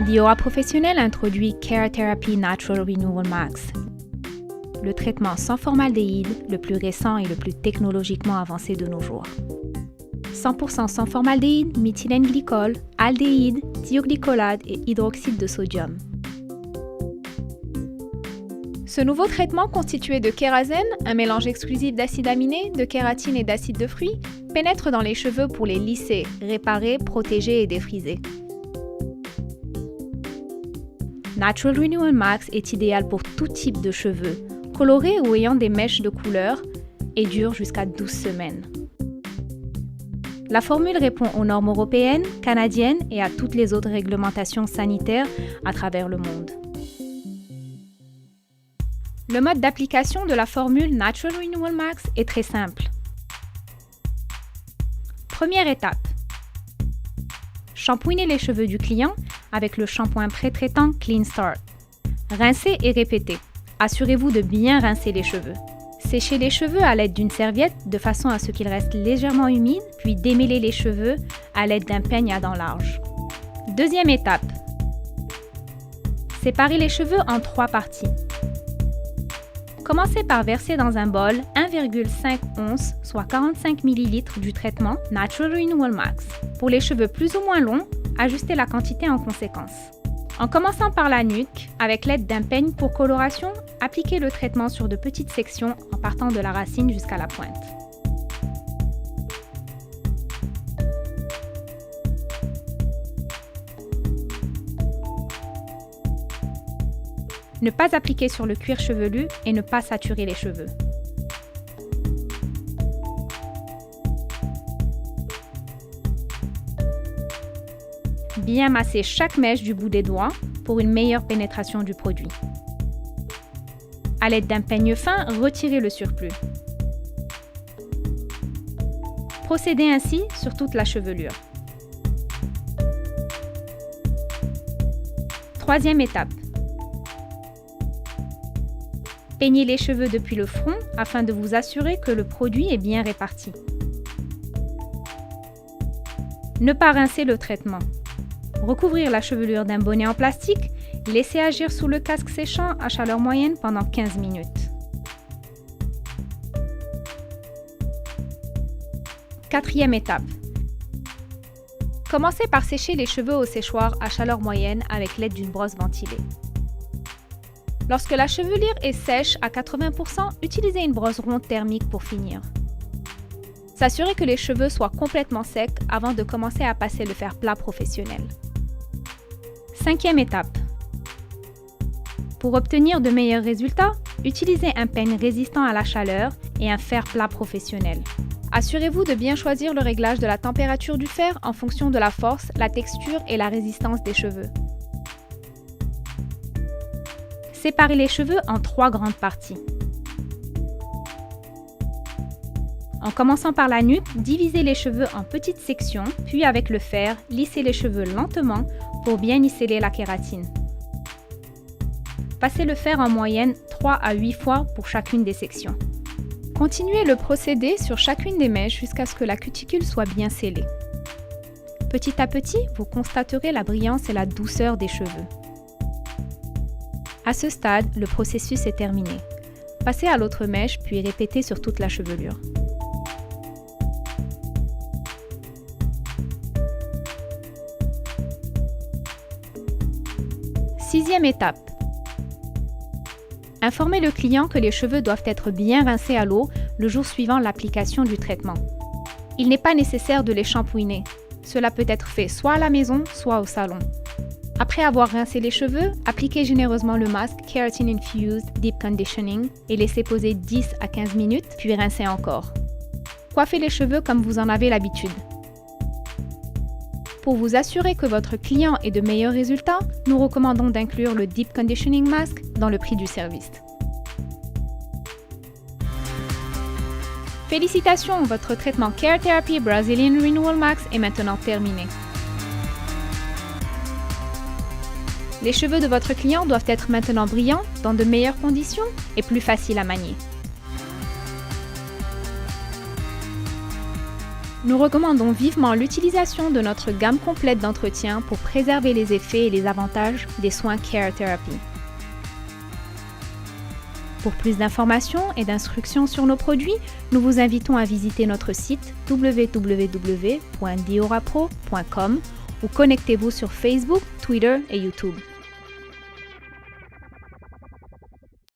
Diora Professionnel introduit Care Therapy Natural Renewal Max, le traitement sans formaldéhyde le plus récent et le plus technologiquement avancé de nos jours. 100% sans formaldéhyde, méthylène glycol, aldéhyde, thioglycolate et hydroxyde de sodium. Ce nouveau traitement constitué de kérasène, un mélange exclusif d'acides aminés, de kératine et d'acide de fruits, pénètre dans les cheveux pour les lisser, réparer, protéger et défriser. Natural Renewal Max est idéal pour tout type de cheveux, colorés ou ayant des mèches de couleur, et dure jusqu'à 12 semaines. La formule répond aux normes européennes, canadiennes et à toutes les autres réglementations sanitaires à travers le monde. Le mode d'application de la formule Natural Renewal Max est très simple. Première étape. Shampouiner les cheveux du client avec le shampoing pré-traitant Clean Start. Rincez et répétez. Assurez-vous de bien rincer les cheveux. Séchez les cheveux à l'aide d'une serviette de façon à ce qu'ils restent légèrement humides, puis démêlez les cheveux à l'aide d'un peigne à dents larges. Deuxième étape. Séparez les cheveux en 3 parties. Commencez par verser dans un bol 1,5 onces, soit 45 ml du traitement Natural Renewal Max. Pour les cheveux plus ou moins longs, ajustez la quantité en conséquence. En commençant par la nuque, avec l'aide d'un peigne pour coloration, appliquez le traitement sur de petites sections en partant de la racine jusqu'à la pointe. Ne pas appliquer sur le cuir chevelu et ne pas saturer les cheveux. Bien masser chaque mèche du bout des doigts pour une meilleure pénétration du produit. À l'aide d'un peigne fin, retirez le surplus. Procédez ainsi sur toute la chevelure. Troisième étape. Peignez les cheveux depuis le front afin de vous assurer que le produit est bien réparti. Ne pas rincer le traitement. Recouvrir la chevelure d'un bonnet en plastique, laisser agir sous le casque séchant à chaleur moyenne pendant 15 minutes. Quatrième étape. Commencez par sécher les cheveux au séchoir à chaleur moyenne avec l'aide d'une brosse ventilée. Lorsque la chevelure est sèche à 80%, utilisez une brosse ronde thermique pour finir. S'assurez que les cheveux soient complètement secs avant de commencer à passer le fer plat professionnel. Cinquième étape. Pour obtenir de meilleurs résultats, utilisez un peigne résistant à la chaleur et un fer plat professionnel. Assurez-vous de bien choisir le réglage de la température du fer en fonction de la force, la texture et la résistance des cheveux. Séparez les cheveux en 3 grandes parties. En commençant par la nuque, divisez les cheveux en petites sections, puis avec le fer, lissez les cheveux lentement pour bien y sceller la kératine. Passez le fer en moyenne 3 à 8 fois pour chacune des sections. Continuez le procédé sur chacune des mèches jusqu'à ce que la cuticule soit bien scellée. Petit à petit, vous constaterez la brillance et la douceur des cheveux. À ce stade, le processus est terminé. Passez à l'autre mèche puis répétez sur toute la chevelure. Sixième étape. Informez le client que les cheveux doivent être bien rincés à l'eau le jour suivant l'application du traitement. Il n'est pas nécessaire de les shampouiner. Cela peut être fait soit à la maison, soit au salon. Après avoir rincé les cheveux, appliquez généreusement le masque Keratin Infused Deep Conditioning et laissez poser 10 à 15 minutes, puis rincez encore. Coiffez les cheveux comme vous en avez l'habitude. Pour vous assurer que votre client ait de meilleurs résultats, nous recommandons d'inclure le Deep Conditioning Mask dans le prix du service. Félicitations, votre traitement Care Therapy Brazilian Renewal Max est maintenant terminé. Les cheveux de votre client doivent être maintenant brillants, dans de meilleures conditions et plus faciles à manier. Nous recommandons vivement l'utilisation de notre gamme complète d'entretien pour préserver les effets et les avantages des soins Care Therapy. Pour plus d'informations et d'instructions sur nos produits, nous vous invitons à visiter notre site www.diorapro.com ou connectez-vous sur Facebook, Twitter et YouTube.